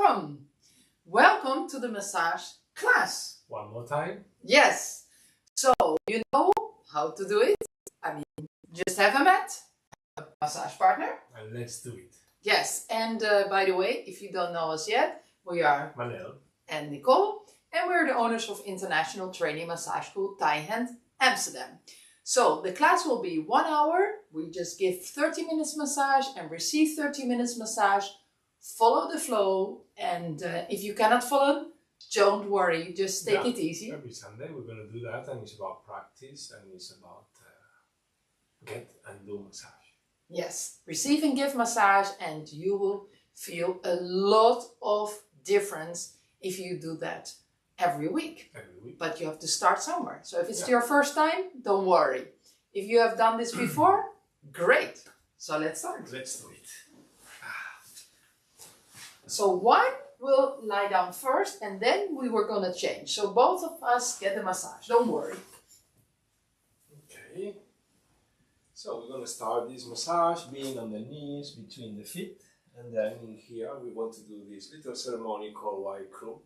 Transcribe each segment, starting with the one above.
Welcome! Welcome to the massage class. One more time. Yes. So, you know how to do it? Just have a mat, a massage partner. And let's do it. Yes, and by the way, if you don't know us yet, we are Manel. and Nicole, and we're the owners of International Training Massage School Thailand, Amsterdam. So the class will be 1 hour. We just give 30 minutes massage and receive 30 minutes massage. Follow the flow, and if you cannot follow, don't worry, just take it easy. Every Sunday we're going to do that, and it's about practice, and it's about get and do massage. Yes, receive and give massage, and you will feel a lot of difference if you do that every week. Every week. But you have to start somewhere. So if it's your first time, don't worry. If you have done this before, great. So let's start. Let's do it. So one will lie down first, and then we were gonna change. So both of us get the massage. Don't worry. Okay. So we're going to start this massage being on the knees between the feet, and then in here we want to do this little ceremony called Wai-Kru,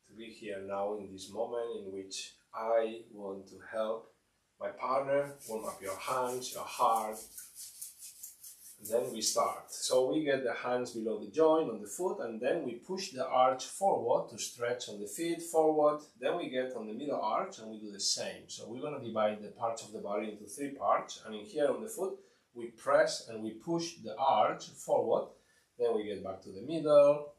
to be here now in this moment in which I want to help my partner warm up your hands, your heart. And then we start. So we get the hands below the joint on the foot, and then we push the arch forward to stretch on the feet forward. Then we get on the middle arch and we do the same. So we're going to divide the parts of the body into 3 parts, and in here on the foot we press and we push the arch forward. Then we get back to the middle,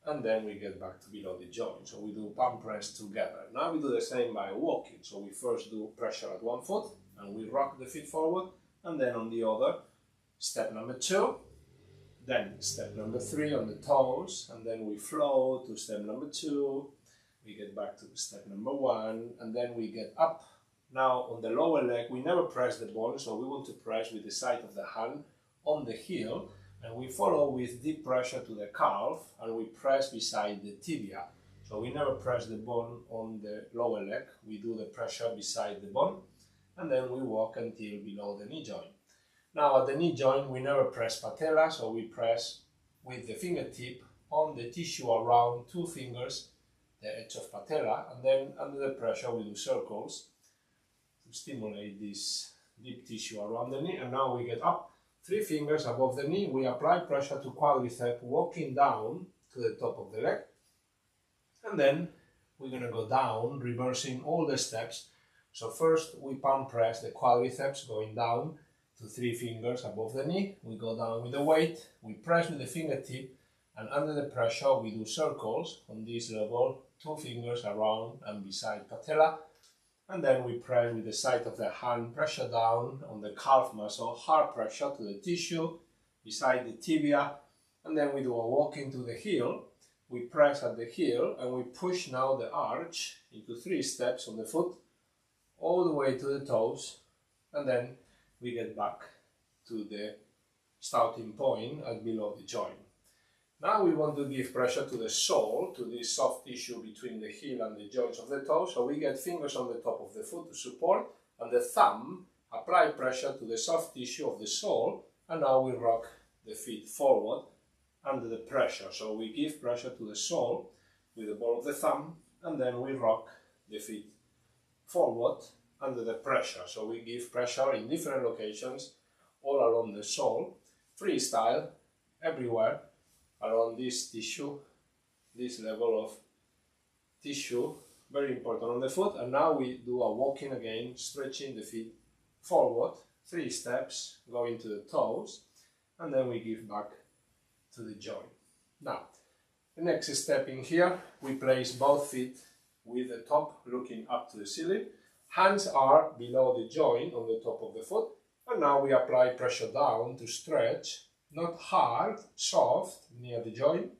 and then we get back to below the joint. So we do palm press together. Now we do the same by walking. So we first do pressure at one foot and we rock the feet forward, and then on the other. Step number 2, then step number 3 on the toes, and then we flow to step number 2, we get back to step number 1, and then we get up. Now on the lower leg we never press the bone, so we want to press with the side of the hand on the heel, and we follow with deep pressure to the calf, and we press beside the tibia. So we never press the bone on the lower leg, we do the pressure beside the bone, and then we walk until below the knee joint. Now at the knee joint we never press patella, so we press with the fingertip on the tissue around 2 fingers, the edge of patella, and then under the pressure we do circles to stimulate this deep tissue around the knee. And now we get up 3 fingers above the knee, we apply pressure to quadriceps, walking down to the top of the leg, and then we're going to go down, reversing all the steps. So first we palm press the quadriceps, going down to 3 fingers above the knee, we go down with the weight, we press with the fingertip, and under the pressure we do circles on this level, 2 fingers around and beside patella, and then we press with the side of the hand, pressure down on the calf muscle, hard pressure to the tissue beside the tibia, and then we do a walk into the heel, we press at the heel and we push now the arch into 3 steps on the foot, all the way to the toes, and then we get back to the starting point at below the joint. Now we want to give pressure to the sole, to this soft tissue between the heel and the joints of the toe. So we get fingers on the top of the foot to support, and the thumb apply pressure to the soft tissue of the sole, and now we rock the feet forward under the pressure. So we give pressure to the sole with the ball of the thumb, and then we rock the feet forward under the pressure. So we give pressure in different locations all along the sole, freestyle, everywhere around this tissue, this level of tissue, very important on the foot. And now we do a walking again, stretching the feet forward, 3 steps, going to the toes, and then we give back to the joint. Now, the next step in here, we place both feet with the top looking up to the ceiling. Hands are below the joint on the top of the foot, and now we apply pressure down to stretch, not hard, soft, near the joint.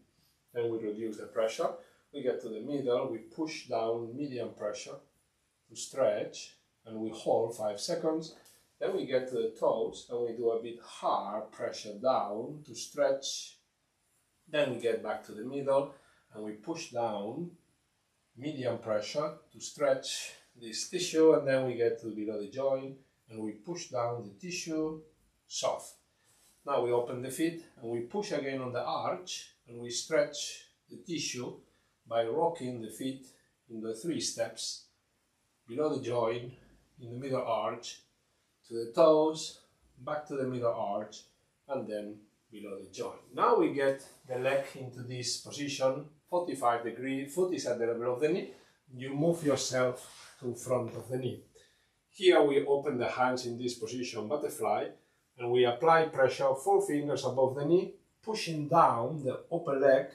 Then we reduce the pressure. We get to the middle, we push down medium pressure to stretch, and we hold 5 seconds. Then we get to the toes, and we do a bit hard pressure down to stretch. Then we get back to the middle, and we push down, medium pressure to stretch this tissue, and then we get to below the joint and we push down the tissue, soft. Now we open the feet and we push again on the arch and we stretch the tissue by rocking the feet in the 3 steps, below the joint, in the middle arch, to the toes, back to the middle arch, and then below the joint. Now we get the leg into this position, 45 degrees, foot is at the level of the knee. You move yourself to front of the knee. Here we open the hands in this position, butterfly, and we apply pressure, 4 fingers above the knee, pushing down the upper leg,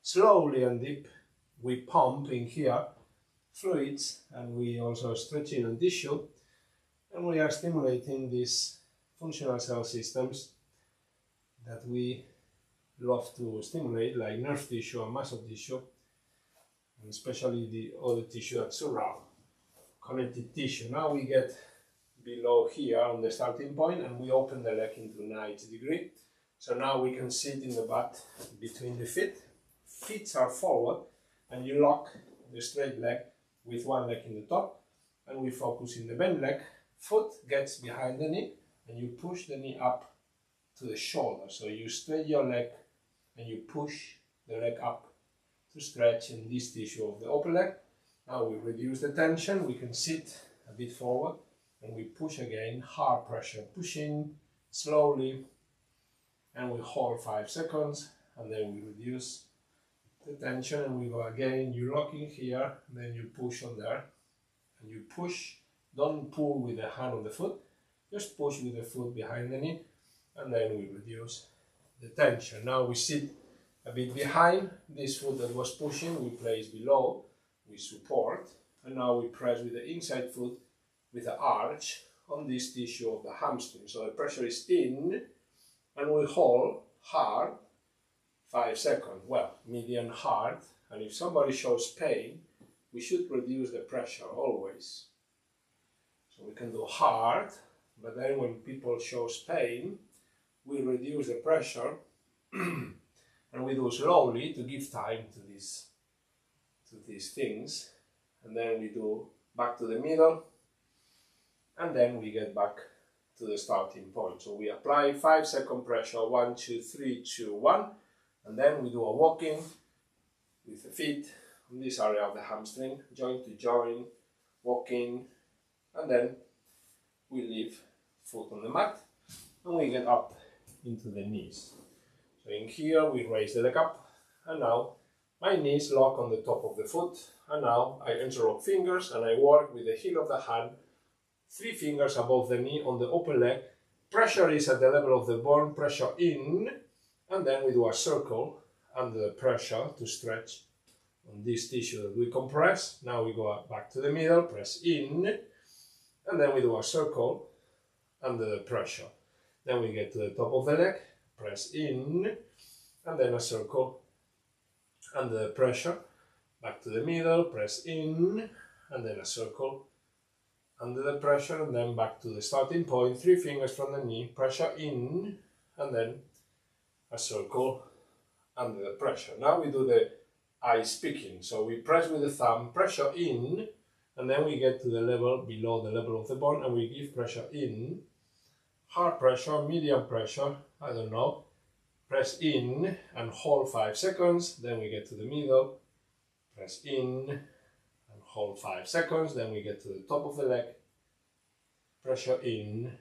slowly and deep. We pump in here fluids, and we also stretching on tissue, and we are stimulating these functional cell systems that we love to stimulate, like nerve tissue and muscle tissue, and especially the other tissue that surround connective tissue. Now we get below here on the starting point, and we open the leg into 90 degrees. So now we can sit in the butt between the feet. Feet are forward, and you lock the straight leg with one leg in the top, and we focus in the bent leg. Foot gets behind the knee, and you push the knee up to the shoulder. So you straight your leg, and you push the leg up to stretch in this tissue of the upper leg. Now we reduce the tension, we can sit a bit forward, and we push again, hard pressure, pushing slowly, and we hold 5 seconds, and then we reduce the tension, and we go again. You lock in here, and then you push on there, and you push. Don't pull with the hand on the foot, just push with the foot behind the knee, and then we reduce the tension. Now we sit a bit behind this foot that was pushing, we place below, we support, and now we press with the inside foot with the arch on this tissue of the hamstring. So the pressure is in, and we hold hard 5 seconds, well, medium hard, and if somebody shows pain, we should reduce the pressure always. So we can do hard, but then when people shows pain, we reduce the pressure and we do slowly to give time to these things, and then we do back to the middle, and then we get back to the starting point. So we apply 5 second pressure, 1, 2, 3, 2, 1, and then we do a walking with the feet in this area of the hamstring, joint to joint, walking, and then we leave foot on the mat, and we get up into the knees. So in here we raise the leg up, and now my knees lock on the top of the foot, and now I interlock fingers and I work with the heel of the hand, 3 fingers above the knee on the upper leg. Pressure is at the level of the bone, pressure in, and then we do a circle under the pressure to stretch on this tissue that we compress. Now we go back to the middle, press in, and then we do a circle under the pressure. Then we get to the top of the leg, press in, and then a circle under the pressure, back to the middle, press in, and then a circle under the pressure, and then back to the starting point, 3 fingers from the knee, pressure in, and then a circle under the pressure. Now we do the ice picking. So we press with the thumb, pressure in, and then we get to the level below the level of the bone, and we give pressure in, hard pressure, medium pressure, I don't know, press in and hold 5 seconds, then we get to the middle, press in and hold 5 seconds, then we get to the top of the leg, pressure in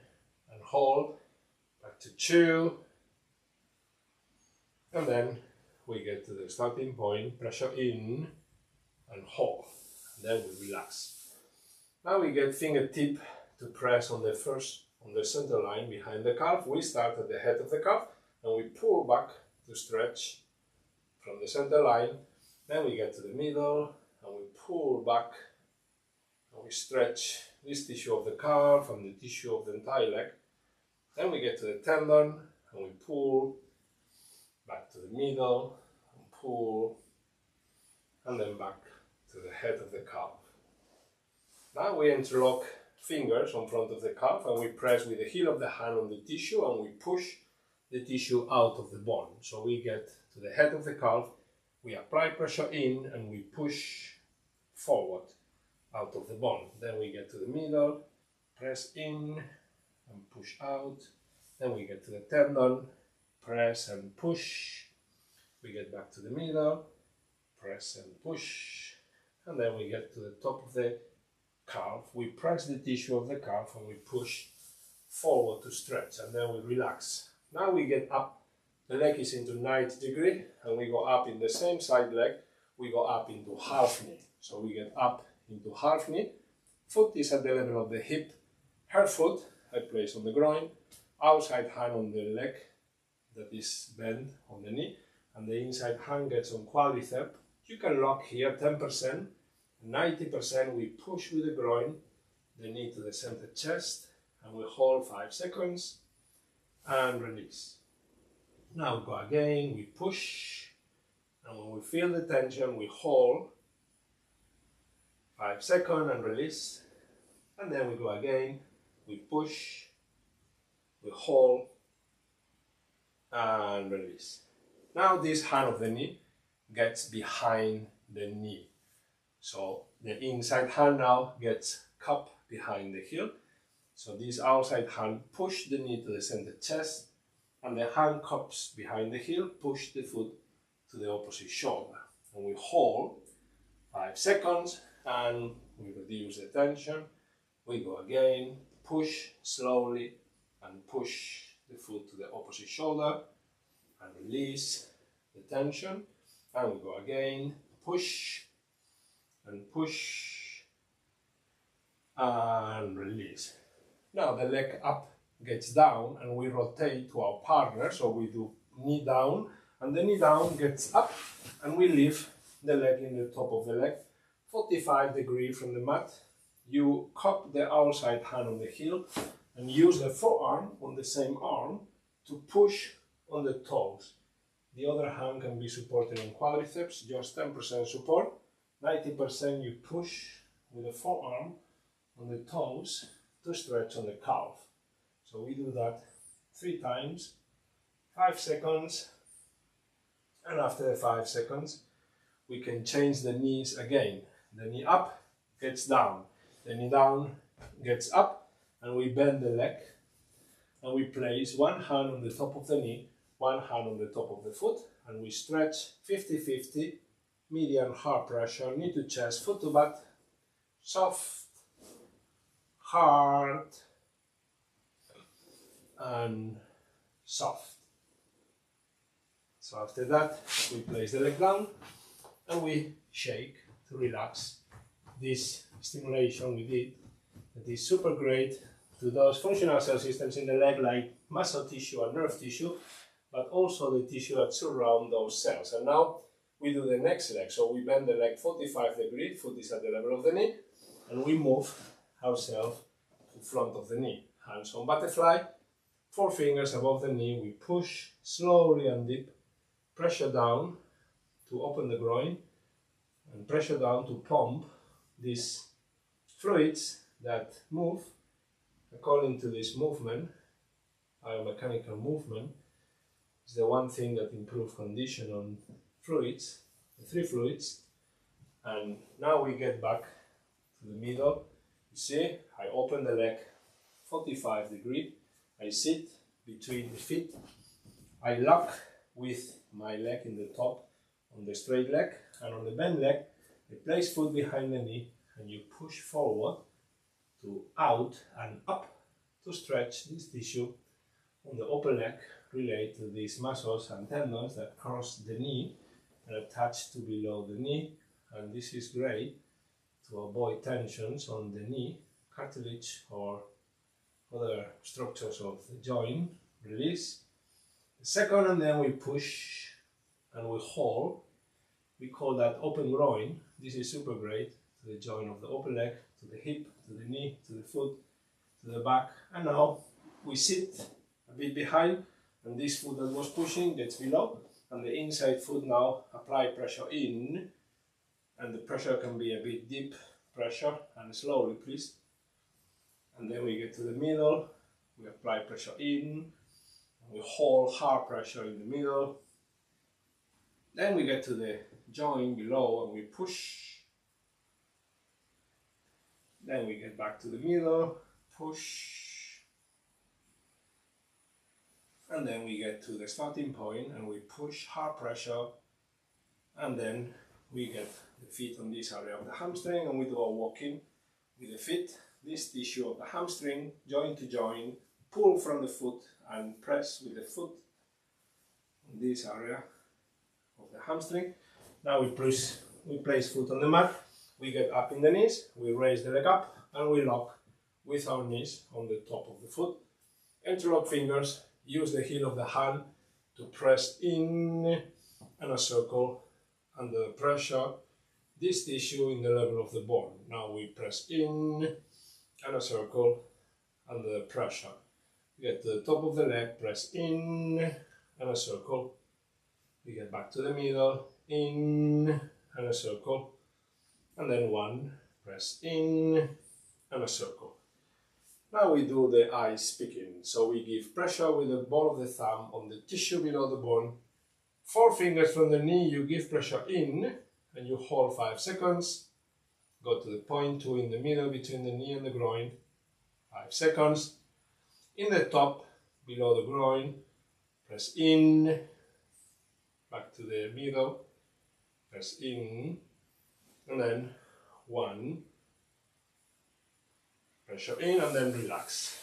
and hold, back to 2, and then we get to the starting point, pressure in and hold, and then we relax. Now we get fingertip to press on the center line behind the calf. We start at the head of the calf and we pull back to stretch from the center line. Then we get to the middle and we pull back and we stretch this tissue of the calf and the tissue of the entire leg. Then we get to the tendon and we pull back to the middle and pull, and then back to the head of the calf. Now we interlock fingers on front of the calf and we press with the heel of the hand on the tissue and we push the tissue out of the bone. So we get to the head of the calf, we apply pressure in and we push forward out of the bone. Then we get to the middle, press in and push out. Then we get to the tendon, press and push. We get back to the middle, press and push, and then we get to the top of the calf. We press the tissue of the calf and we push forward to stretch, and then we relax. Now we get up, the leg is into 90 degree, and we go up in the same side leg, we go up into half knee. So we get up into half knee, foot is at the level of the hip, her foot I place on the groin, outside hand on the leg that is bent on the knee, and the inside hand gets on quadricep. You can lock here 10%, 90% we push with the groin, the knee to the center chest, and we hold 5 seconds and release. Now we go again, we push, and when we feel the tension, we hold 5 seconds and release. And then we go again, we push, we hold, and release. Now this hand of the knee gets behind the knee. So the inside hand now gets cupped behind the heel. So this outside hand push the knee to the center chest, and the hand cups behind the heel, push the foot to the opposite shoulder. And we hold 5 seconds and we reduce the tension. We go again, push slowly and push the foot to the opposite shoulder and release the tension. And we go again, push and push and release. Now the leg up gets down and we rotate to our partner, so we do knee down, and the knee down gets up and we leave the leg in the top of the leg, 45 degrees from the mat. You cup the outside hand on the heel and use the forearm on the same arm to push on the toes. The other hand can be supported on quadriceps, just 10% support, 90% you push with the forearm on the toes to stretch on the calf. So we do that 3 times, 5 seconds, and after the 5 seconds we can change the knees again. The knee up gets down, the knee down gets up, and we bend the leg and we place one hand on the top of the knee, one hand on the top of the foot, and we stretch 50-50, medium hard pressure, knee to chest, foot to butt, soft, hard, and soft. So after that we place the leg down and we shake to relax. This stimulation we did that is super great to those functional cell systems in the leg like muscle tissue and nerve tissue, but also the tissue that surround those cells. And now we do the next leg. So we bend the leg 45 degrees, foot is at the level of the knee, and we move ourselves to front of the knee. Hands on butterfly, 4 fingers above the knee, we push slowly and deep, pressure down to open the groin, and pressure down to pump these fluids that move according to this movement. Biomechanical movement is the one thing that improves condition on fluids, the 3 fluids. And now we get back to the middle. You see, I open the leg 45 degrees, I sit between the feet, I lock with my leg in the top on the straight leg, and on the bent leg I place foot behind the knee and you push forward to out and up to stretch this tissue on the upper leg, relate to these muscles and tendons that cross the knee and attach to below the knee. And this is great to avoid tensions on the knee, cartilage or other structures of the joint. Release. The second, and then we push and we hold. We call that open groin. This is super great to the joint of the upper leg, to the hip, to the knee, to the foot, to the back. And now we sit a bit behind, and this foot that was pushing gets below, and the inside foot now apply pressure in, and the pressure can be a bit deep pressure, and slowly please. And then we get to the middle, we apply pressure in, and we hold hard pressure in the middle. Then we get to the joint below and we push. Then we get back to the middle, push. And then we get to the starting point and we push hard pressure, and then we get the feet on this area of the hamstring, and we do a walking with the feet, this tissue of the hamstring, joint to joint, pull from the foot and press with the foot on this area of the hamstring. Now we place foot on the mat, we get up in the knees, we raise the leg up, and we lock with our knees on the top of the foot. Interlock fingers, use the heel of the hand to press in and a circle under pressure this tissue in the level of the bone. Now we press in and a circle under pressure. Get to the top of the leg, press in and a circle. We get back to the middle, in and a circle, and then one, press in and a circle. Now we do the ice picking. So we give pressure with the ball of the thumb on the tissue below the bone. 4 fingers from the knee, you give pressure in and you hold 5 seconds. Go to the point 2 in the middle between the knee and the groin. 5 seconds. In the top, below the groin, press in. Back to the middle, press in. And then 1. Pressure in and then relax.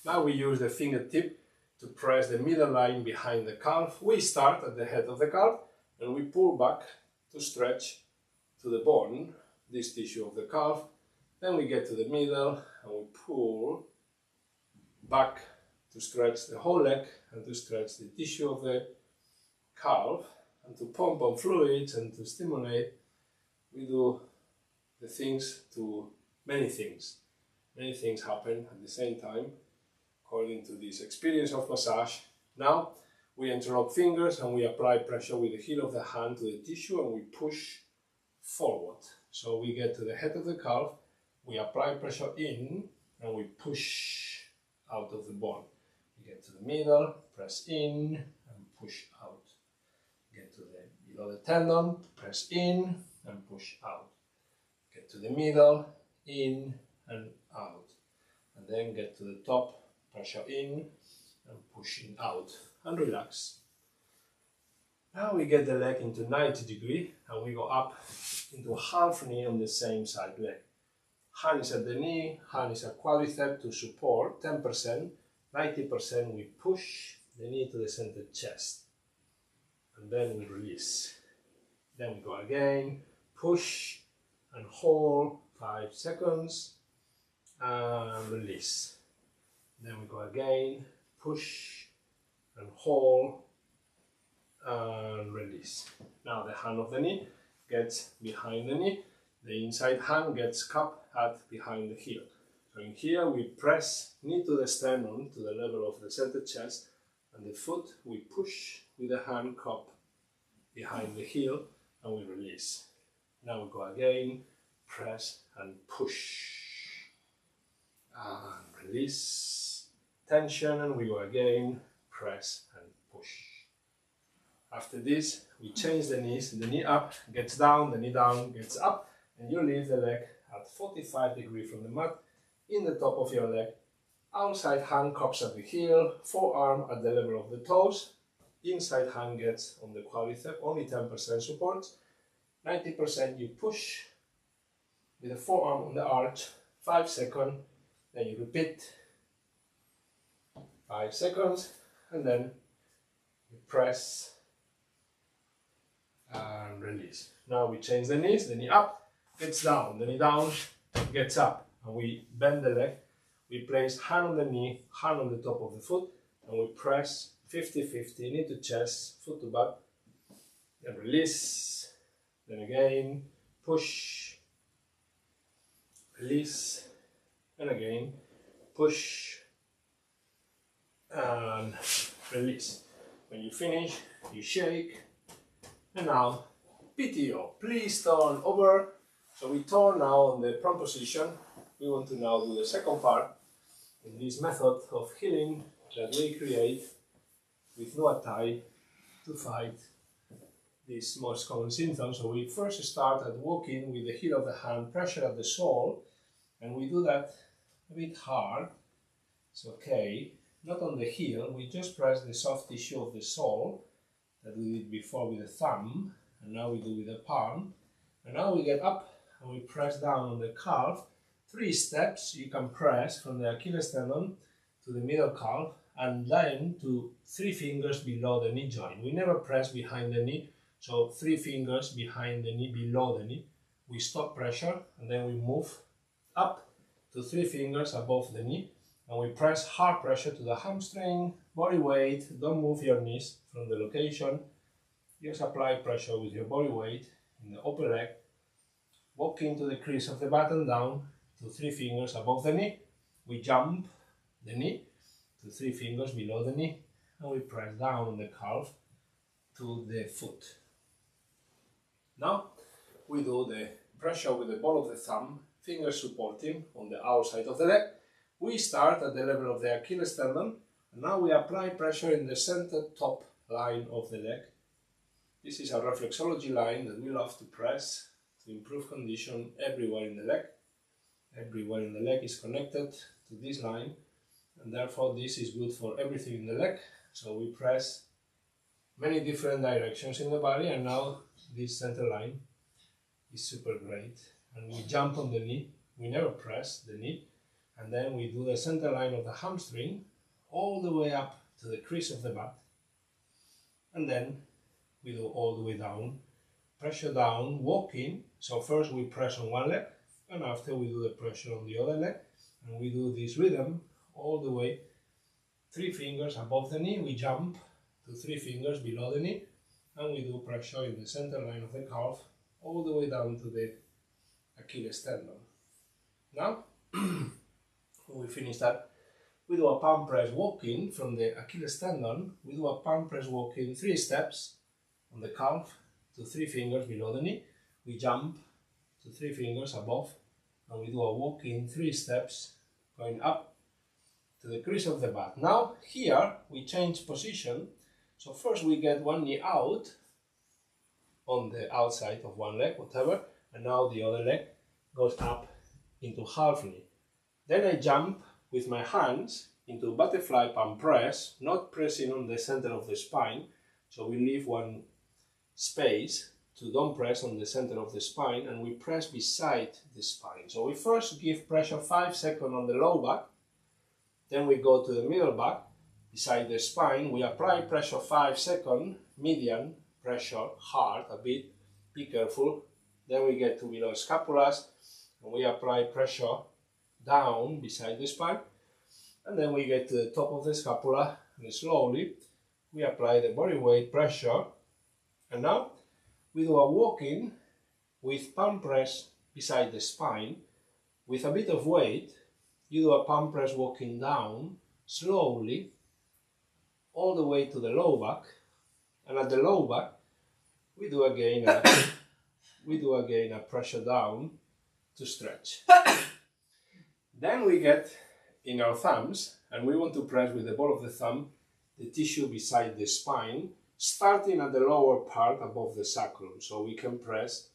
Now we use the fingertip to press the middle line behind the calf. We start at the head of the calf and we pull back to stretch to the bone, this tissue of the calf. Then we get to the middle and we pull back to stretch the whole leg and to stretch the tissue of the calf and to pump on fluids and to stimulate. We do the things to many things. Many things happen at the same time according to this experience of massage. Now we interlock fingers and we apply pressure with the heel of the hand to the tissue and we push forward. So we get to the head of the calf, we apply pressure in and we push out of the bone. We get to the middle, press in and push out. Get to the below the tendon, press in and push out. Get to the middle, in and out. And then get to the top, pressure in and pushing out. And relax. Now we get the leg into 90 degrees and we go up into half knee on the same side leg. Hand is at the knee, hand is at quadricep to support 10%, 90% we push the knee to the center chest. And then we release. Then we go again, push and hold 5 seconds and release. Then we go again, push and hold and release. Now the hand of the knee gets behind the knee, the inside hand gets cupped at behind the heel. So in here we press knee to the sternum to the level of the center chest, and the foot we push with the hand cup behind the heel and we release. Now we go again, press and push and release, tension, and we go again, press and push. After this we change the knees, the knee up gets down, the knee down gets up, and you leave the leg at 45 degrees from the mat, in the top of your leg, outside hand cups at the heel, forearm at the level of the toes, inside hand gets on the quadricep, only 10% support, 90% you push with the forearm on the arch, 5 seconds, then you repeat, 5 seconds, and then you press and release. Now we change the knees, the knee up, gets down, the knee down, gets up, and we bend the leg, we place hand on the knee, hand on the top of the foot, and we press 50-50, knee to chest, foot to back, then release, then again, push, release, and again, push, and release. When you finish, you shake, and now, PTO, please turn over. So we turn now on the prone position. We want to now do the second part in this method of healing that we create with Muay Thai to fight these most common symptoms. So we first start at walking with the heel of the hand, pressure at the sole, and we do that a bit hard. It's okay, not on the heel, we just press the soft tissue of the sole that we did before with the thumb, and now we do with the palm. And now we get up and we press down on the calf. 3 steps you can press from the Achilles tendon to the middle calf and then to 3 fingers below the knee joint. We never press behind the knee, so 3 fingers behind the knee, below the knee. We stop pressure and then we move up to 3 fingers above the knee and we press hard pressure to the hamstring, body weight. Don't move your knees from the location. Just apply pressure with your body weight in the upper leg. Walk into the crease of the butt and down to 3 fingers above the knee. We jump the knee to 3 fingers below the knee and we press down on the calf to the foot. Now we do the pressure with the ball of the thumb, fingers supporting on the outside of the leg. We start at the level of the Achilles tendon and now we apply pressure in the center top line of the leg. This is a reflexology line that we love to press to improve condition everywhere in the leg. Everywhere in the leg is connected to this line and therefore this is good for everything in the leg. So we press many different directions in the body and now this center line is super great. And we jump on the knee, we never press the knee, and then we do the center line of the hamstring all the way up to the crease of the butt, and then we do all the way down, pressure down, walking. So first we press on one leg and after we do the pressure on the other leg, and we do this rhythm all the way 3 fingers above the knee. We jump to 3 fingers below the knee and we do pressure in the center line of the calf all the way down to the Achilles tendon. Now when we finish that, we do a palm press walking from the Achilles tendon. We do a palm press walking 3 steps on the calf to 3 fingers below the knee. We jump to 3 fingers above and we do a walking 3 steps going up to the crease of the butt. Now here we change position. So first we get one knee out on the outside of one leg, whatever, and now the other leg goes up into half knee. Then I jump with my hands into butterfly palm press, not pressing on the center of the spine, so we leave one space to don't press on the center of the spine, and we press beside the spine. So we first give pressure 5 seconds on the low back, then we go to the middle back, beside the spine, we apply pressure 5 seconds, medium pressure, hard a bit, be careful. Then we get to below scapulas and we apply pressure down beside the spine, and then we get to the top of the scapula and slowly we apply the body weight pressure. And now we do a walking with palm press beside the spine with a bit of weight. You do a palm press walking down slowly all the way to the low back, and at the low back we do again a pressure down to stretch. Then we get in our thumbs and we want to press with the ball of the thumb the tissue beside the spine, starting at the lower part above the sacrum. So we can press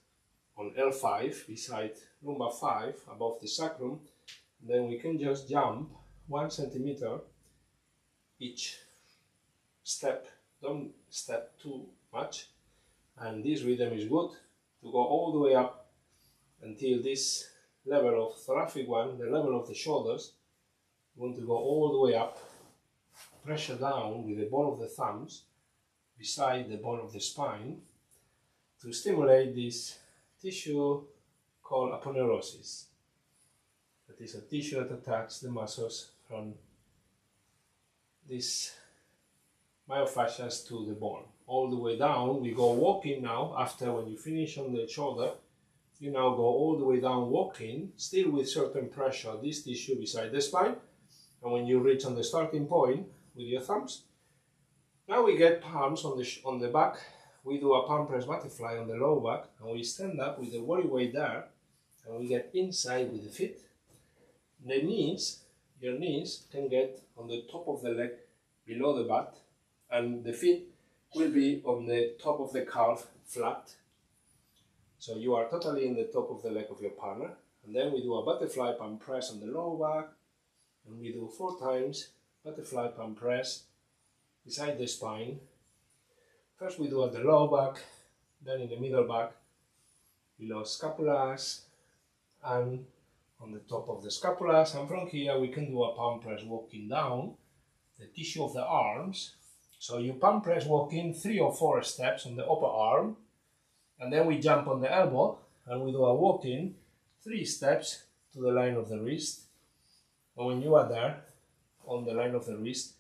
on L5 beside lumbar 5 above the sacrum. Then we can just jump 1 centimeter each step. Don't step too much. And this rhythm is good to go all the way up until this level of thoracic one, the level of the shoulders. We want to go all the way up, pressure down with the ball of the thumbs beside the ball of the spine to stimulate this tissue called aponeurosis. That is a tissue that attacks the muscles from this myofascias to the bone. All the way down, we go walking now. After when you finish on the shoulder, you now go all the way down walking, still with certain pressure, this tissue beside the spine. And when you reach on the starting point with your thumbs, now we get palms on the back. We do a palm press butterfly on the low back, and we stand up with the body weight there, and we get inside with the feet. The knees, your knees can get on the top of the leg below the butt, and the feet will be on the top of the calf flat. So you are totally in the top of the leg of your partner. And then we do a butterfly palm press on the low back, and we do 4 times butterfly palm press beside the spine. First we do at the low back, then in the middle back, below scapulas, and on the top of the scapulas. And from here we can do a palm press walking down the tissue of the arms. So you palm press walking 3 or 4 steps on the upper arm, and then we jump on the elbow and we do a walking 3 steps to the line of the wrist. And when you are there on the line of the wrist,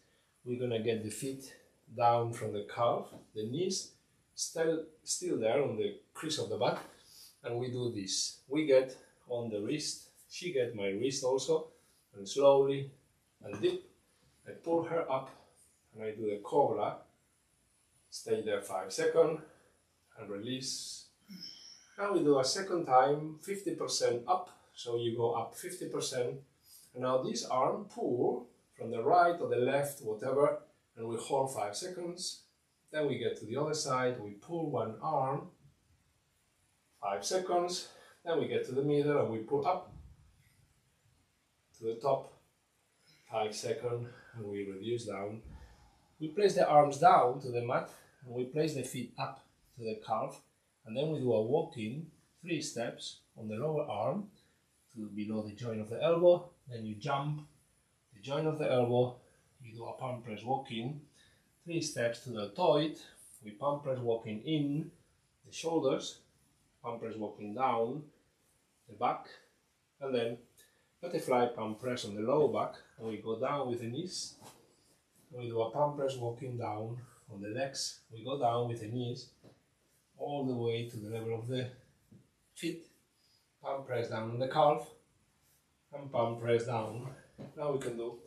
we're gonna get the feet down from the calf, the knees still there on the crease of the back, and we do this. We get on the wrist, she get my wrist also, and slowly and deep, I pull her up and I do the cobra, stay there 5 seconds and release. Now we do a second time, 50% up, so you go up 50%, and now this arm pull from the right or the left, whatever, and we hold 5 seconds. Then we get to the other side, we pull one arm, 5 seconds, then we get to the middle and we pull up to the top, 5 seconds, and we reduce down. We place the arms down to the mat and we place the feet up to the calf, and then we do a walking 3 steps on the lower arm to below the joint of the elbow. Then you jump the joint of the elbow, you do a palm press walking 3 steps to the deltoid. We palm press walking in the shoulders, palm press walking down the back, and then butterfly palm press on the lower back, and we go down with the knees. We do a palm press walking down on the legs. We go down with the knees all the way to the level of the feet. Palm press down on the calf and palm press down. Now we can do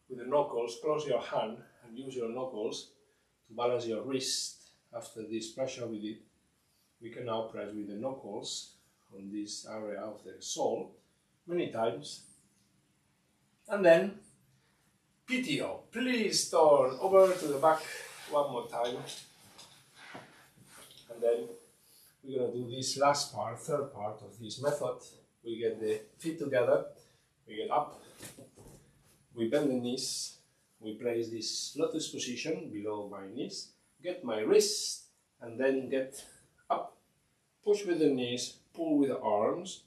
with the knuckles. Close your hand and use your knuckles to balance your wrist. After this pressure we did, we can now press with the knuckles on this area of the sole many times. And then PTO. Please turn over to the back one more time. And then we're going to do this last part, third part of this method. We get the feet together, we get up, we bend the knees, we place this lotus position below my knees, get my wrist, and then get up, push with the knees, pull with the arms,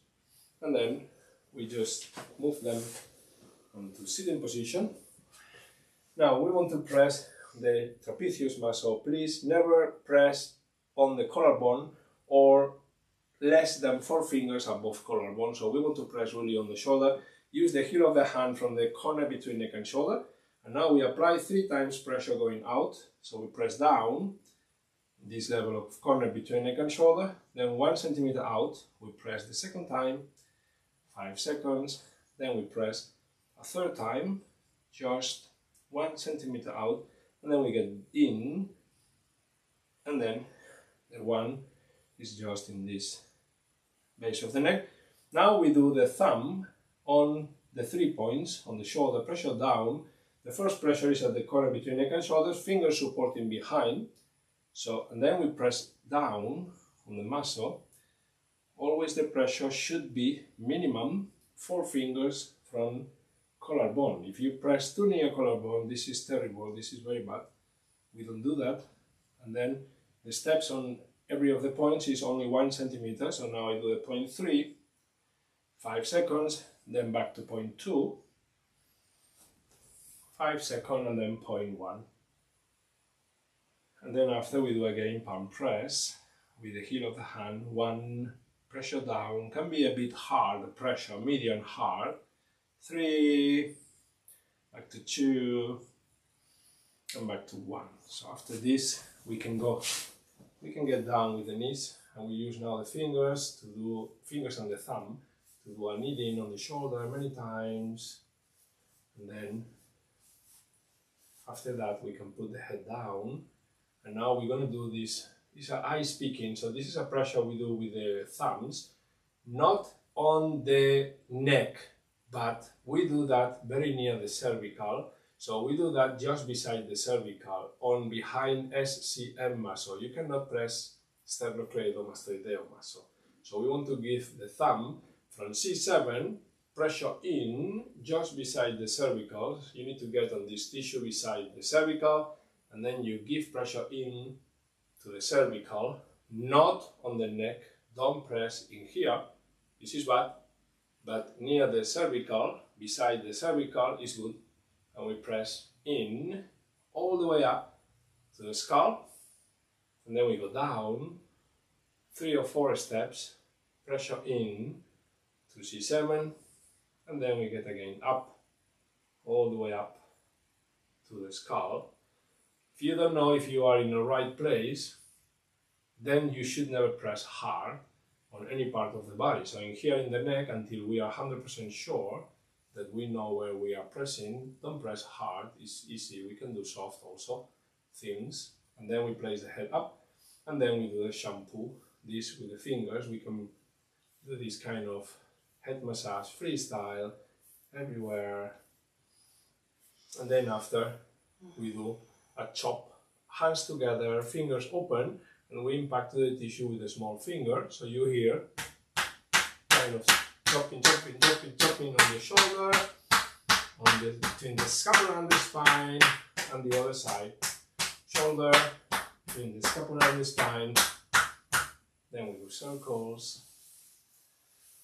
and then we just move them onto sitting position. Now we want to press the trapezius muscle. Please never press on the collarbone or less than 4 fingers above collarbone. So we want to press really on the shoulder. Use the heel of the hand from the corner between neck and shoulder. And now we apply 3 times pressure going out. So we press down this level of corner between neck and shoulder. Then 1 centimeter out, we press the second time, 5 seconds. Then we press a third time, just 1 centimeter out. And then we get in. And then the one is just in this base of the neck. Now we do the thumb on the 3 points on the shoulder, pressure down. The first pressure is at the corner between neck and shoulders, fingers supporting behind. So, and then we press down on the muscle. Always the pressure should be minimum 4 fingers from collarbone. If you press too near collarbone, this is terrible, this is very bad. We don't do that. And then the steps on every of the points is only 1 centimeter. So now I do the point 3, 5 seconds, then back to point 2, 5 seconds, and then point 1. And then after we do again palm press with the heel of the hand, 1, pressure down, can be a bit hard, the pressure, medium hard, 3, back to 2, and back to 1. So after this we can get down with the knees, and we use now the fingers to do, fingers and the thumb, to do a kneading on the shoulder many times, and then after that we can put the head down. And now we're going to do this, these are ice picking, so this is a pressure we do with the thumbs, not on the neck, but we do that very near the cervical. So we do that just beside the cervical, on behind SCM muscle. You cannot press sternocleidomastoideo muscle. So we want to give the thumb from C7, pressure in, just beside the cervical. You need to get on this tissue beside the cervical, and then you give pressure in to the cervical, not on the neck. Don't press in here. This is bad, but near the cervical, beside the cervical is good. And we press in all the way up to the skull, and then we go down 3 or 4 steps, pressure in to C7, and then we get again up, all the way up to the skull. If you don't know if you are in the right place, then you should never press hard on any part of the body. So in here in the neck, until we are 100% sure that we know where we are pressing, don't press hard, it's easy. We can do soft also, things, and then we place the head up, and then we do the shampoo. This with the fingers, we can do this kind of head massage, freestyle, everywhere. And then after, we do a chop, hands together, fingers open, and we impact the tissue with a small finger. So you hear kind of chopping, chopping, chopping, chopping on the shoulder, between the scapula and the spine, and the other side. Shoulder, between the scapula and the spine. Then we do circles.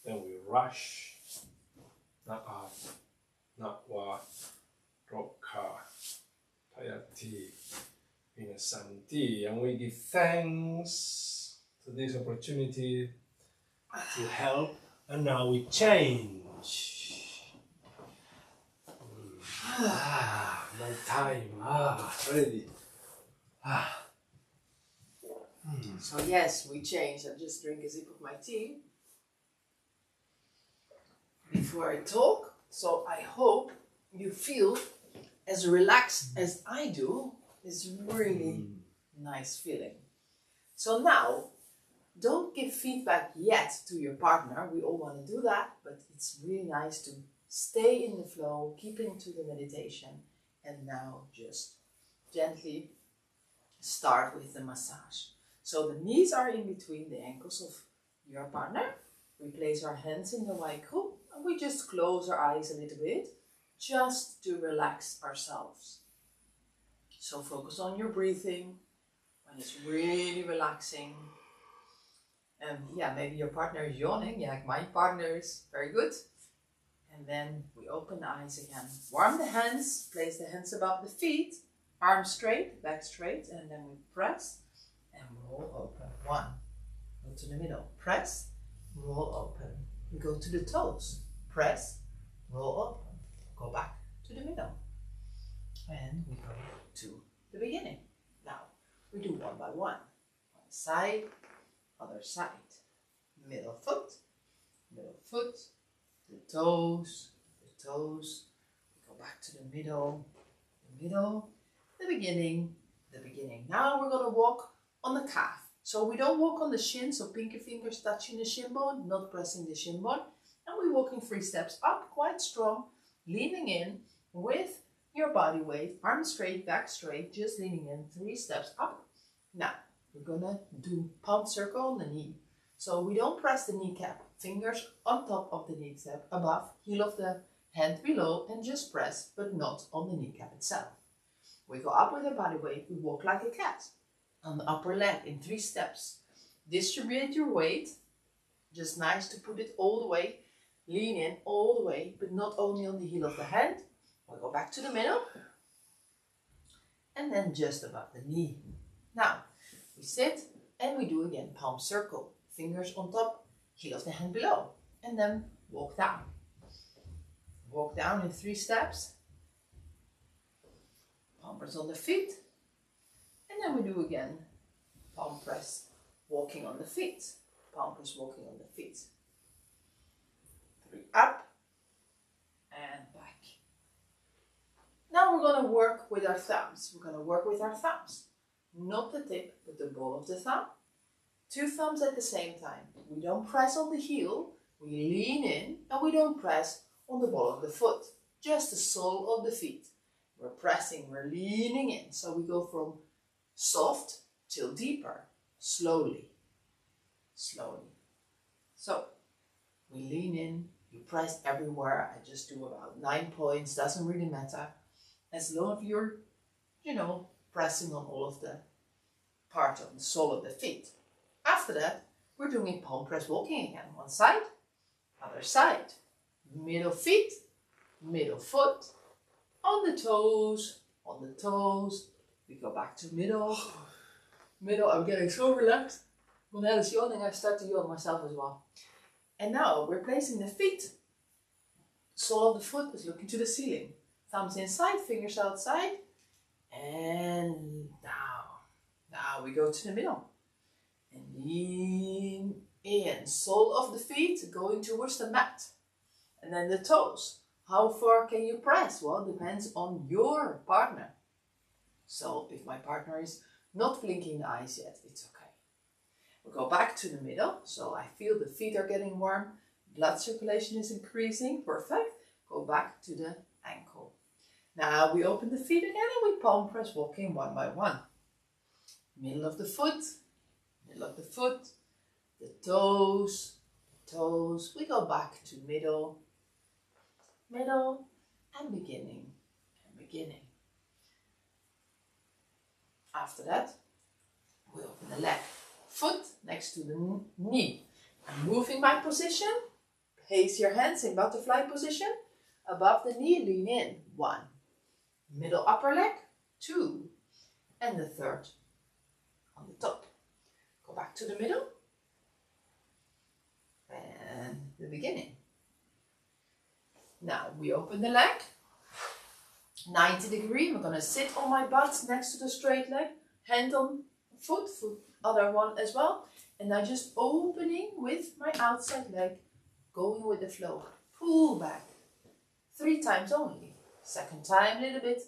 Then we rush. Na'a, Na'wa, Roka, Tayati, Minasanti. And we give thanks to this opportunity to help. And now we change. My time. Ready. So yes, we changed. I just drink a sip of my tea before I talk. So I hope you feel as relaxed as I do. It's really nice feeling. So now, don't give feedback yet to your partner. We all want to do that, but it's really nice to stay in the flow, keeping to the meditation, and now just gently start with the massage. So the knees are in between the ankles of your partner. We place our hands in the Y group and we just close our eyes a little bit just to relax ourselves. So focus on your breathing when it's really relaxing. And yeah, maybe your partner is yawning. Yeah, my partner is very good. And then we open the eyes again. Warm the hands, place the hands above the feet, arms straight, back straight, and then we press and roll open. 1, go to the middle, press, roll open. We go to the toes, press, roll open, go back to the middle. And we go to the beginning. Now, we do one by one. One side, other side. Middle foot, the toes, we go back to the middle, the beginning. Now we're going to walk on the calf. So we don't walk on the shin, so pinky fingers touching the shin bone, not pressing the shin bone. And we're walking 3 steps up, quite strong, leaning in with your body weight, arms straight, back straight, just leaning in 3 steps up. Now, we're going to do palm circle on the knee. So we don't press the kneecap, fingers on top of the kneecap, above, heel of the hand below, and just press, but not on the kneecap itself. We go up with our body weight, we walk like a cat. On the upper leg in 3 steps. Distribute your weight, just nice to put it all the way, lean in all the way, but not only on the heel of the hand. We'll go back to the middle, and then just above the knee. Now, we sit and we do again palm circle. Fingers on top, heel of the hand below, and then walk down. Walk down in 3 steps. Palm press on the feet, and then we do again palm press, walking on the feet. Palm press, walking on the feet. 3 up and back. Now we're going to work with our thumbs. We're going to work with our thumbs, not the tip, but the ball of the thumb. 2 thumbs at the same time. We don't press on the heel, we lean in, and we don't press on the ball of the foot, just the sole of the feet. We're pressing, we're leaning in, so we go from soft till deeper, slowly. So, we lean in, you press everywhere. I just do about 9 points, doesn't really matter. As long as you're, pressing on all of the part of the sole of the feet. After that, we're doing palm press walking again. One side, other side. Middle feet, middle foot, on the toes, on the toes. We go back to middle, middle. I'm getting so relaxed. When Alice is yawning, I start to yawn myself as well. And now we're placing the feet. Sole of the foot is looking to the ceiling. Thumbs inside, fingers outside. And down. Now we go to the middle. And lean in. Sole of the feet going towards the mat. And then the toes. How far can you press? Well, it depends on your partner. So if my partner is not blinking the eyes yet, it's okay. We'll go back to the middle. So I feel the feet are getting warm. Blood circulation is increasing. Perfect. Go back to the ankle. Now we open the feet again and we palm press walking one by one. Middle of the foot. Middle of the foot. The toes. Toes. We go back to middle. Middle. And beginning. And beginning. After that, we open the leg. Foot next to the knee. I'm moving my position. Place your hands in butterfly position. Above the knee, lean in. 1. Middle upper leg. 2. And the third on the top. Go back to the middle. And the beginning. Now we open the leg. 90 degree. We're going to sit on my butt next to the straight leg. Hand on foot, other one as well. And now just opening with my outside leg, going with the flow. Pull back. 3 times only. Second time a little bit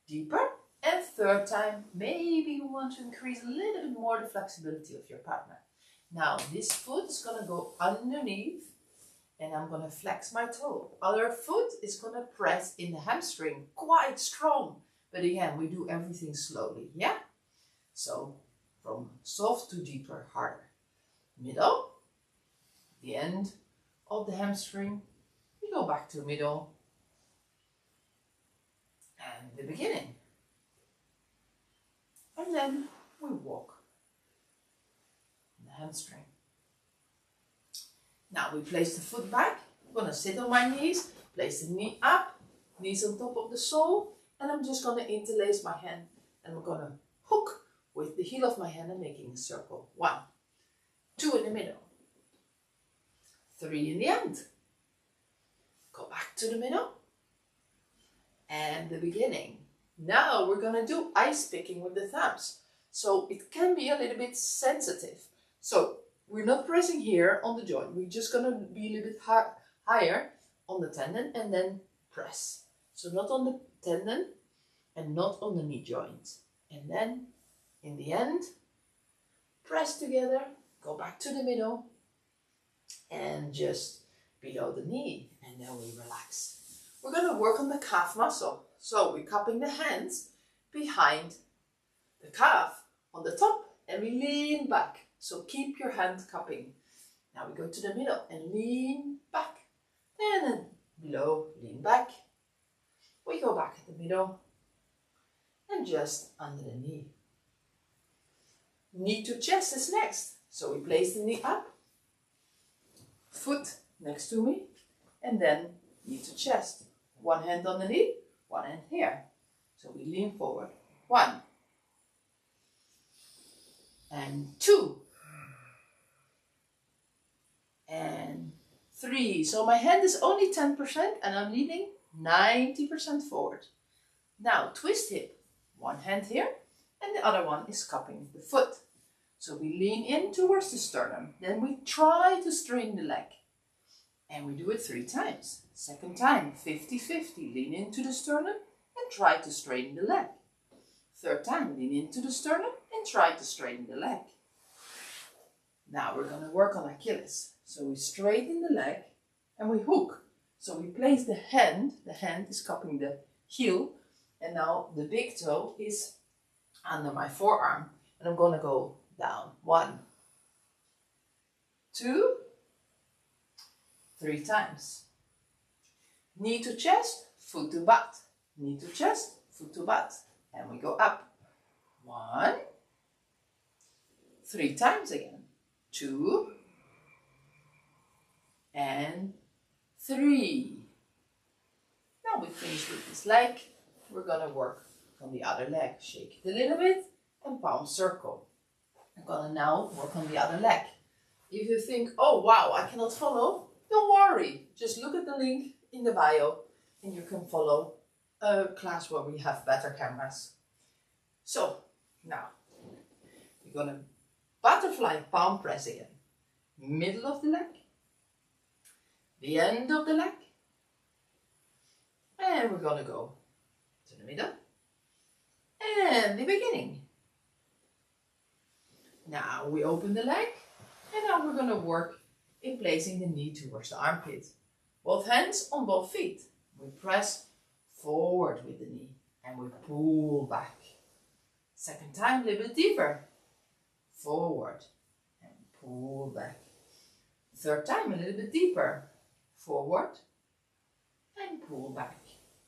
deeper. And third time, maybe you want to increase a little bit more the flexibility of your partner. Now this foot is going to go underneath and I'm going to flex my toe. Other foot is going to press in the hamstring quite strong. But again, we do everything slowly, yeah? So from soft to deeper, harder. Middle, the end of the hamstring. We go back to middle. And the beginning. And then we walk the hamstring. Now we place the foot back. I'm going to sit on my knees, place the knee up, knees on top of the sole, and I'm just going to interlace my hand and I'm going to hook with the heel of my hand and making a circle. 1, 2 in the middle, 3 in the end. Go back to the middle and the beginning. Now we're going to do ice picking with the thumbs. So it can be a little bit sensitive. So we're not pressing here on the joint. We're just going to be a little bit higher on the tendon and then press. So not on the tendon and not on the knee joint. And then in the end, press together, go back to the middle and just below the knee. And then we relax. We're going to work on the calf muscle. So we're cupping the hands behind the calf on the top and we lean back. So keep your hand cupping. Now we go to the middle and lean back. And then below, lean back. We go back at the middle and just under the knee. Knee to chest is next. So we place the knee up, foot next to me, and then knee to chest. 1 hand on the knee, 1 hand here. So we lean forward. 1 and 2 and 3. So my hand is only 10% and I'm leaning 90% forward. Now twist hip. 1 hand here and the other one is cupping the foot. So we lean in towards the sternum. Then we try to straighten the leg. And we do it 3 times. Second time, 50-50. Lean into the sternum and try to straighten the leg. Third time, lean into the sternum and try to straighten the leg. Now we're going to work on Achilles. So we straighten the leg and we hook. So we place the hand is cupping the heel, and now the big toe is under my forearm. And I'm going to go down. 1, 2, 3 times. Knee to chest, foot to butt. Knee to chest, foot to butt. And we go up. 1, 3 times again. 2 and 3. Now we finish with this leg. We're gonna work on the other leg. Shake it a little bit and palm circle. I'm gonna now work on the other leg. If you think, oh wow, I cannot follow, don't worry. Just look at the link in the bio and you can follow a class where we have better cameras. So now we're gonna butterfly palm press again. Middle of the leg, the end of the leg, and we're gonna go to the middle and the beginning. Now we open the leg, and now we're gonna work in placing the knee towards the armpit. Both hands on both feet. We press forward with the knee and we pull back. Second time, a little bit deeper. Forward and pull back. Third time, a little bit deeper. Forward and pull back.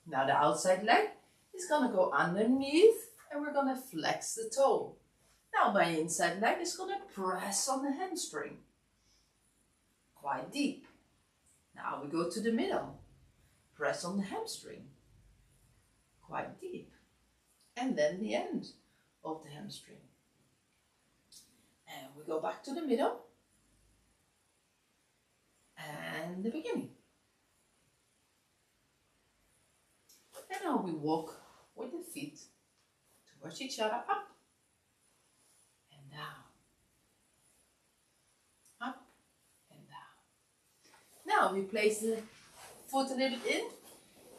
Now the outside leg is gonna go underneath and we're gonna flex the toe. Now my inside leg is gonna press on the hamstring. Quite deep. Now we go to the middle. Press on the hamstring. Quite deep. And then the end of the hamstring. And we go back to the middle. And the beginning. And now we walk with the feet towards each other, up and down. Up and down. Now we place the foot a little bit in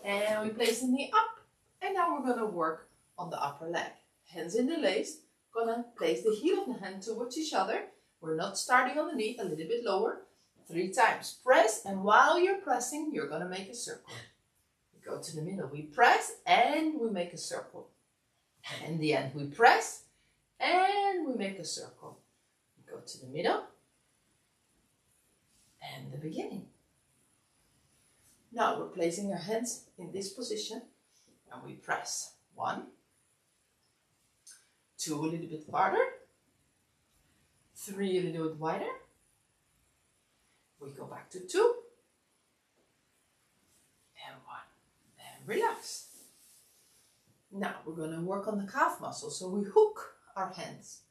and we place the knee up. And now we're going to work on the upper leg. Hands in the lace. Gonna place the heel of the hand towards each other. We're not starting on the knee, a little bit lower. 3 times. Press, and while you're pressing, you're gonna make a circle. We go to the middle. We press and we make a circle. And in the end, we press and we make a circle. We go to the middle and the beginning. Now we're placing our hands in this position and we press. 1, 2, a little bit farther. 3, a little bit wider. We go back to 2. And 1. And relax. Now we're going to work on the calf muscle. So we hook our hands.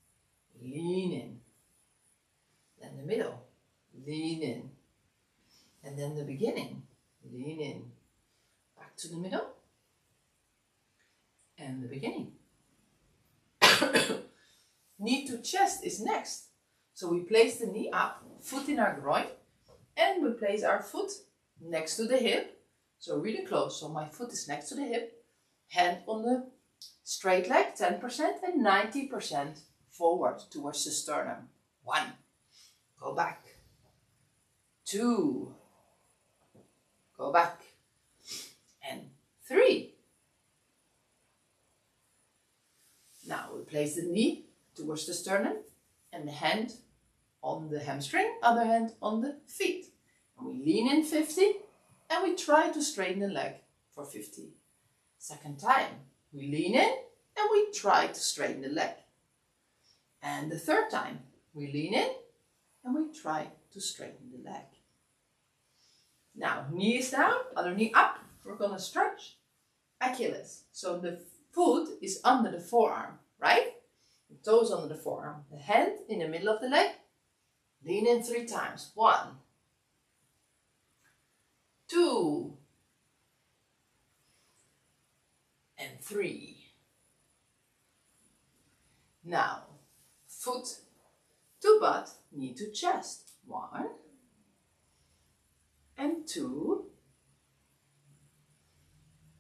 Lean in. Then the middle. Lean in. And then the beginning. Lean in. Back to the middle. And the beginning. Knee to chest is next. So we place the knee up, foot in our groin, and we place our foot next to the hip. So really close. So my foot is next to the hip, hand on the straight leg, 10% and 90% forward towards the sternum. 1, go back. 2, go back. And 3. Now we place the knee towards the sternum and the hand on the hamstring, other hand on the feet. And we lean in 50 and we try to straighten the leg for 50. Second time, we lean in and we try to straighten the leg. And the third time, we lean in and we try to straighten the leg. Now, knee is down, other knee up. We're going to stretch Achilles. So the foot is under the forearm, right? The toes under the forearm. The hand in the middle of the leg. Lean in 3 times. 1, 2, and 3. Now, foot to butt, knee to chest. 1, and 2,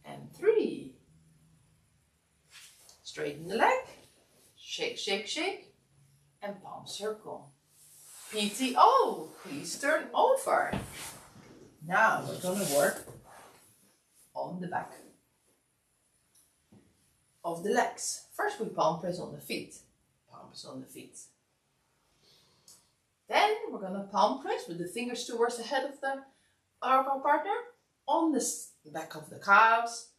and 3. Straighten the leg. Shake, shake, shake. And palm circle. PTO, please turn over. Now we're going to work on the back of the legs. First we palm press on the feet. Palms on the feet. Then we're going to palm press with the fingers towards the head of our partner on the back of the calves.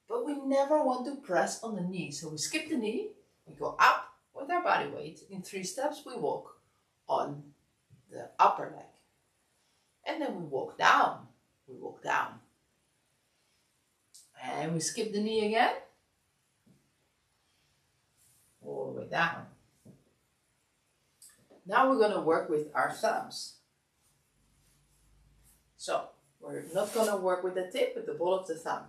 But we never want to press on the knee. So we skip the knee. We go up with our body weight. In 3 steps we walk on the upper leg. And then we walk down. We walk down. And we skip the knee again. All the way down. Now we're going to work with our thumbs. So we're not going to work with the tip, but the ball of the thumb.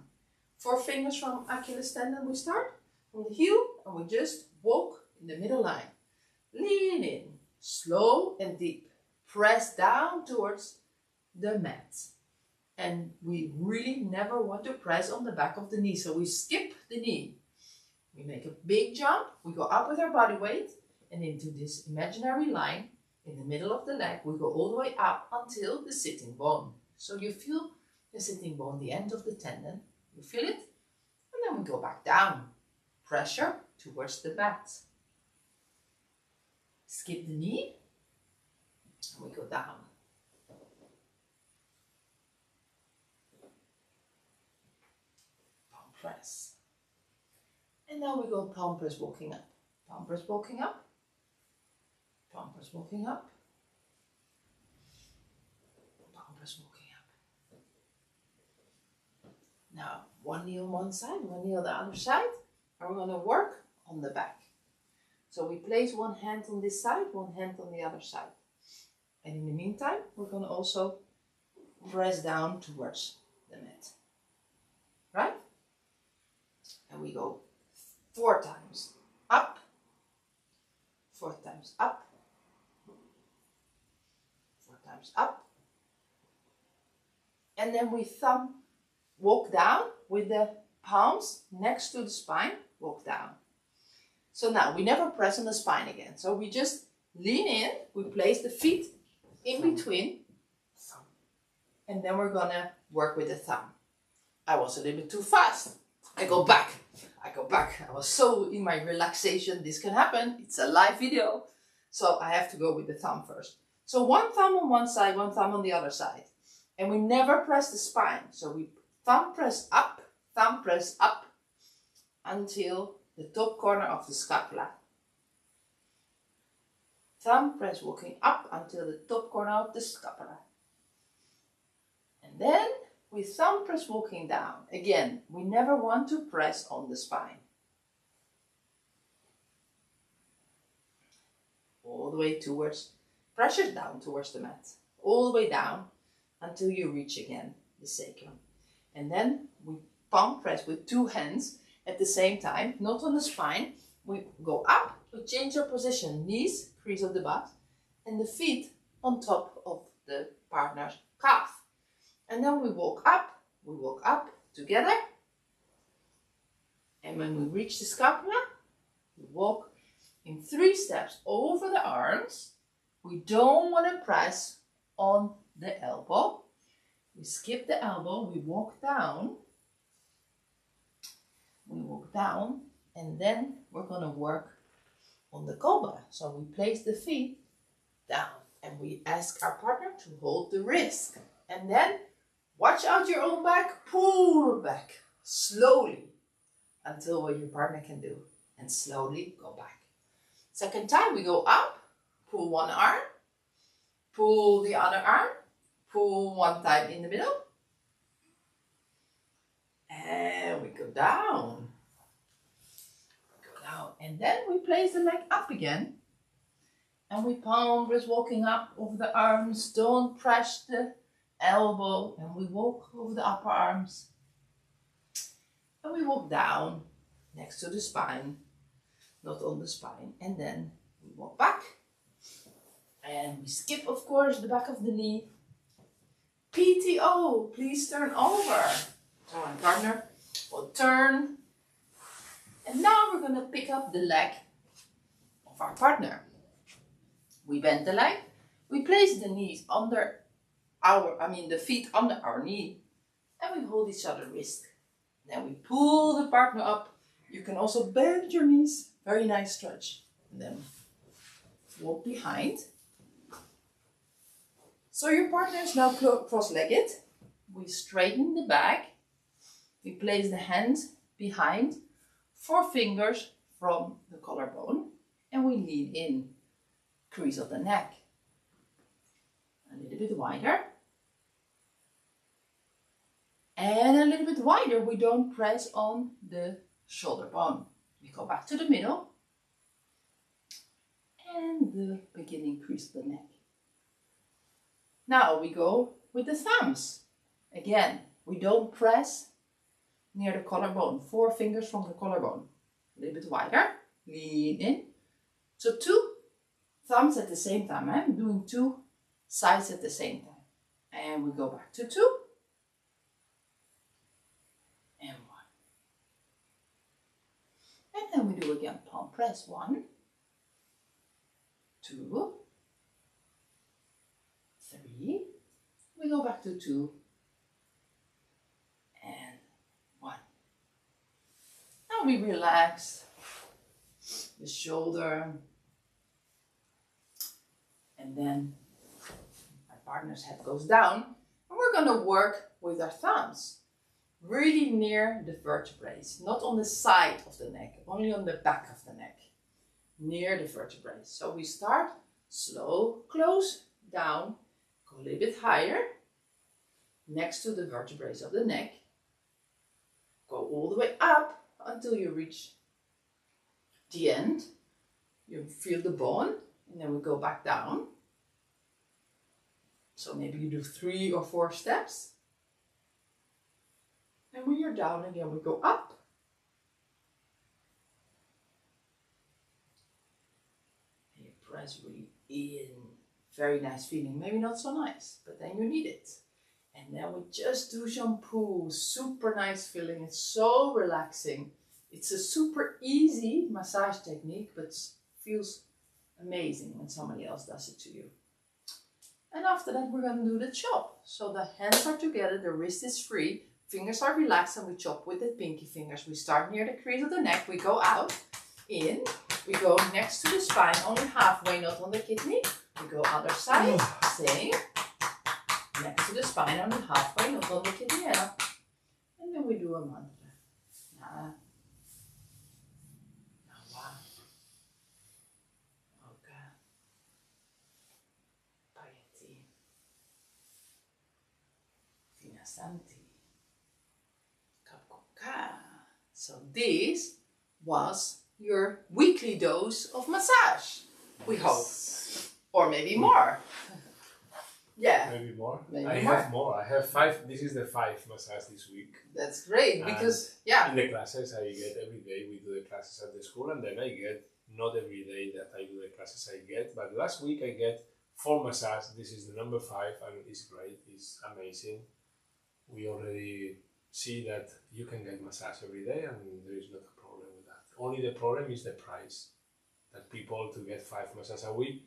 4 fingers from Achilles tendon. We start from the heel and we just walk in the middle line. Lean in, slow and deep. Press down towards the mat. And we really never want to press on the back of the knee. So we skip the knee. We make a big jump. We go up with our body weight and into this imaginary line in the middle of the leg. We go all the way up until the sitting bone. So you feel the sitting bone, the end of the tendon. You feel it? And then we go back down. Pressure towards the mat. Skip the knee. And we go down. Palm press. And now we go palm press walking up. Palm press walking up. Palm press walking up. Palm press walking up. Now, one knee on one side, one knee on the other side. And we're going to work on the back. So we place one hand on this side, one hand on the other side. And in the meantime, we're going to also press down towards the mat. Right? And we go 4 times up, 4 times up, 4 times up. And then we thumb walk down with the palms next to the spine, walk down. So now we never press on the spine again. So we just lean in, we place the feet in between, and then we're gonna work with the thumb. I was a little bit too fast. I go back. I was so in my relaxation. This can happen. It's a live video. So I have to go with the thumb first. So one thumb on one side, one thumb on the other side. And we never press the spine. So we thumb press up until the top corner of the scapula. Thumb press walking up until the top corner of the scapula. And then we thumb press walking down. Again, we never want to press on the spine. All the way towards, pressure down towards the mat. All the way down until you reach again the sacrum. And then we palm press with 2 hands at the same time, not on the spine. We go up, we change our position, knees, crease of the butt, and the feet on top of the partner's calf. And then we walk up together. And when we reach the scapula, we walk in 3 steps over the arms. We don't want to press on the elbow. We skip the elbow, we walk down. And then we're going to work on the cobra. So we place the feet down and we ask our partner to hold the wrist. And then watch out your own back, pull back slowly until what your partner can do. And slowly go back. Second time we go up, pull one arm, pull the other arm, pull one time in the middle. And we go down. And then we place the leg up again. And we palm press walking up over the arms. Don't press the elbow. And we walk over the upper arms. And we walk down next to the spine. Not on the spine. And then we walk back. And we skip, of course, the back of the knee. PTO, please turn over. So my partner will turn. And now we're going to pick up the leg of our partner. We bend the leg. We place the knees under the feet under our knee. And we hold each other's wrist. Then we pull the partner up. You can also bend your knees. Very nice stretch. And then walk behind. So your partner is now cross-legged. We straighten the back. We place the hands behind. 4 fingers from the collarbone. And we lean in. Crease of the neck. A little bit wider. And a little bit wider. We don't press on the shoulder bone. We go back to the middle. And the beginning crease of the neck. Now we go with the thumbs. Again, we don't press near the collarbone. 4 fingers from the collarbone. A little bit wider. Lean in. So 2 thumbs at the same time. I'm doing 2 sides at the same time. And we go back to 2. And 1. And then we do again palm press. 1, 2, 3. We go back to 2. And 1. Now we relax the shoulder. And then my partner's head goes down. And we're going to work with our thumbs. Really near the vertebrae. Not on the side of the neck. Only on the back of the neck. Near the vertebrae. So we start slow, close, down. Go a little bit higher. Next to the vertebrae of the neck. Go all the way up until you reach the end. You feel the bone. And then we go back down. So maybe you do 3 or 4 steps. And when you're down again, we go up. And you press really in. Very nice feeling. Maybe not so nice, but then you need it. And then we just do shampoo. Super nice feeling. It's so relaxing. It's a super easy massage technique, but feels amazing when somebody else does it to you. And after that, we're going to do the chop. So the hands are together, the wrist is free, fingers are relaxed, and we chop with the pinky fingers. We start near the crease of the neck, we go out, in, we go next to the spine, only halfway, not on the kidney. We go other side, same, next to the spine, only halfway, not on the kidney, and then we do a mantra. Santi. So this was your weekly dose of massage, we hope. Or maybe more. Yeah. Maybe more. Maybe I more. have more. I have 5. This is the 5 massage this week. That's great because, yeah. In the classes I get every day, we do the classes at the school, and then I get, not every day that I do the classes I get, but last week I get 4 massage. This is the number 5 and it's great. It's amazing. We already see that you can get massage every day and there is not a problem with that. Only the problem is the price. That people to get 5 massages a week,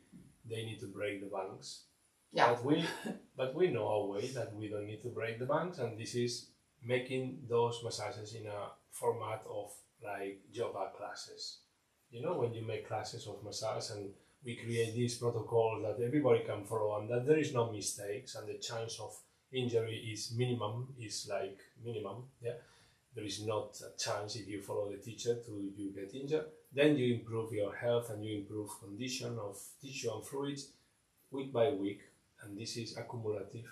they need to break the banks. Yeah. But we know a way that we don't need to break the banks, and this is making those massages in a format of like yoga classes. You know, when you make classes of massage and we create these protocols that everybody can follow and that there is no mistakes and the chance of injury is minimum, yeah. There is not a chance if you follow the teacher to you get injured. Then you improve your health and you improve condition of tissue and fluids week by week, and this is accumulative.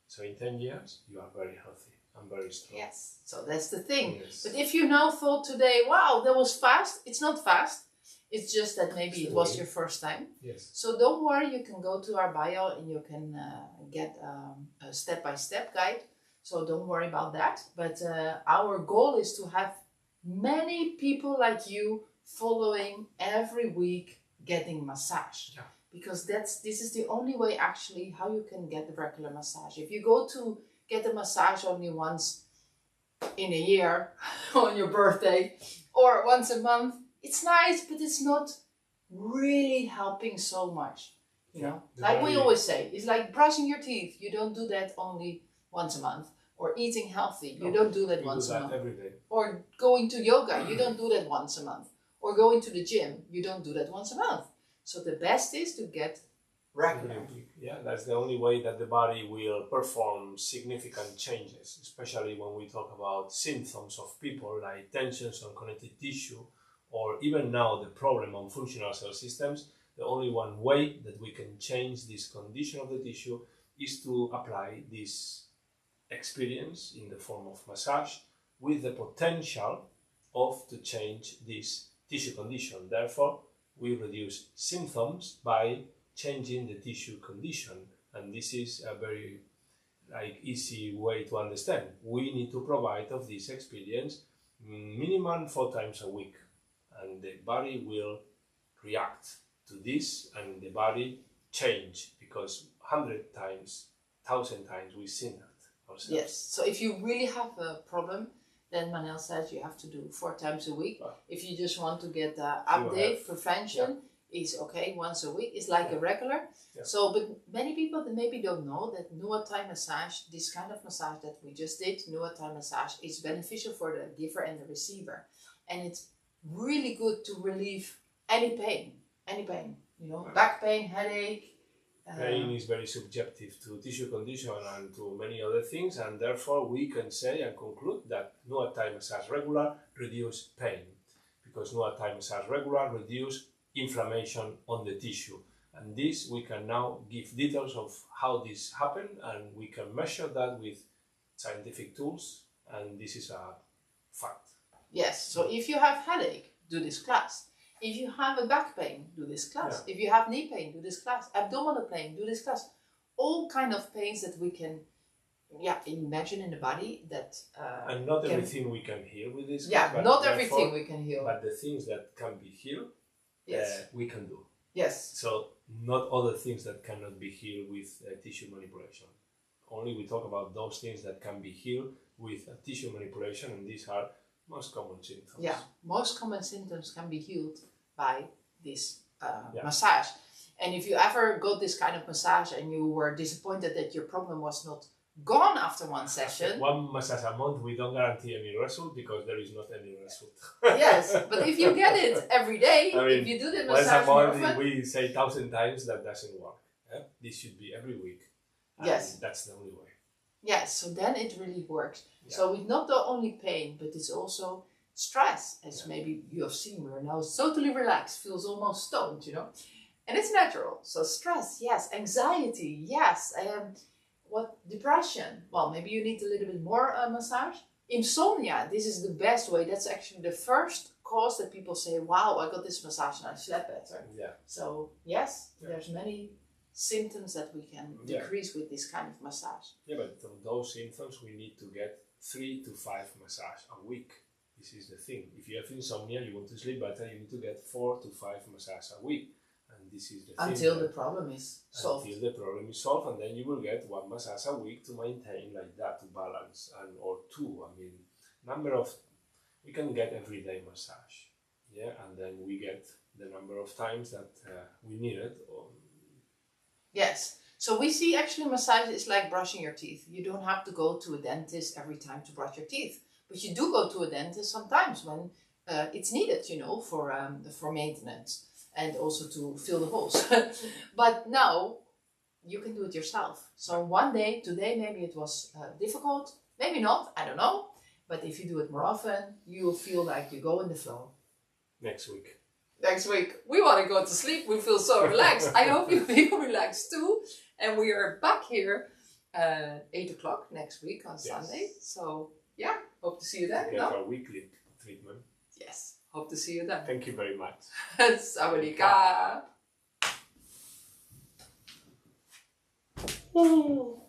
So in 10 years, you are very healthy and very strong. Yes, so that's the thing. Yes. But if you now thought today, wow, that was fast, it's not fast. It's just that maybe it was your first time. Yes. So don't worry, you can go to our bio and you can get a step-by-step guide. So don't worry about that. But our goal is to have many people like you following every week getting massage. Yeah. Because this is the only way actually how you can get the regular massage. If you go to get the massage only once in a year on your birthday or once a month, it's nice, but it's not really helping so much. You know, like we always say, it's like brushing your teeth. You don't do that only once a month. Or eating healthy. You don't do that once a month. Every day. Or going to yoga. You don't do that once a month. Or going to the gym. You don't do that once a month. So the best is to get regular. Yeah, that's the only way that the body will perform significant changes, especially when we talk about symptoms of people like tensions on connective tissue, or even now the problem on functional cell systems. The only one way that we can change this condition of the tissue is to apply this experience in the form of massage with the potential of to change this tissue condition. Therefore, we reduce symptoms by changing the tissue condition, and this is a very easy way to understand. We need to provide of this experience minimum 4 times a week, and the body will react to this, and the body change, because 100 times, 1,000 times we've seen that ourselves. Yes, so if you really have a problem, then Manel says you have to do 4 times a week. Wow. If you just want to get the update, prevention is okay, once a week. It's like a regular. Yeah. So, but many people that maybe don't know that Nuat Thai massage, this kind of massage that we just did, Nuat Thai massage, is beneficial for the giver and the receiver. And it's really good to relieve any pain, you know, back pain, headache. Pain is very subjective to tissue condition and to many other things, and therefore we can say and conclude that Nuat Thai massage regular reduce pain, because Nuat Thai massage regular reduce inflammation on the tissue. And this we can now give details of how this happened, and we can measure that with scientific tools, and this is a fact. Yes, so if you have headache, do this class. If you have a back pain, do this class. If you have knee pain, do this class. Abdominal pain, do this class. All kind of pains that we can imagine in the body that and not everything we can heal with this. Yeah, not everything we can heal. But the things that can be healed, we can do. Yes. So not other things that cannot be healed with tissue manipulation. Only we talk about those things that can be healed with tissue manipulation, and these are most common symptoms. Yeah, most common symptoms can be healed by this massage. And if you ever got this kind of massage and you were disappointed that your problem was not gone after one session. One massage a month, we don't guarantee any result, because there is not any result. Yes, but if you get it every day, I mean, if you do the once massage a more month, often, we say 1,000 times that doesn't work. This should be every week. And yes, that's the only way. Yes, so then it really works. Yeah. So it's not the only pain, but it's also stress. As maybe you have seen, we're now totally relaxed, feels almost stoned, you know. And it's natural. So stress, yes. Anxiety, yes. Depression? Well, maybe you need a little bit more massage. Insomnia, this is the best way. That's actually the first cause that people say, wow, I got this massage and I slept better. Yeah. So yes, there's many symptoms that we can decrease with this kind of massage. Yeah, but from those symptoms we need to get 3 to 5 massage a week. This is the thing. If you have insomnia, you want to sleep better, you need to get 4 to 5 massage a week. And this is the thing. Until the problem is solved. Until the problem is solved, and then you will get 1 massage a week to maintain like that, to balance, or 2. I mean, we can get everyday massage. Yeah, and then we get the number of times that we need it. Yes. So we see actually massage is like brushing your teeth. You don't have to go to a dentist every time to brush your teeth. But you do go to a dentist sometimes when it's needed, you know, for maintenance and also to fill the holes. But now you can do it yourself. So one day, today maybe it was difficult, maybe not, I don't know. But if you do it more often, you'll feel like you go in the flow. Next week. Next week, we want to go to sleep. We feel so relaxed. I hope you feel relaxed too. And we are back here 8 o'clock next week on Sunday. So yeah, hope to see you then. Get our weekly treatment. Yes, hope to see you then. Thank you very much. Sawadee ka. Ooh.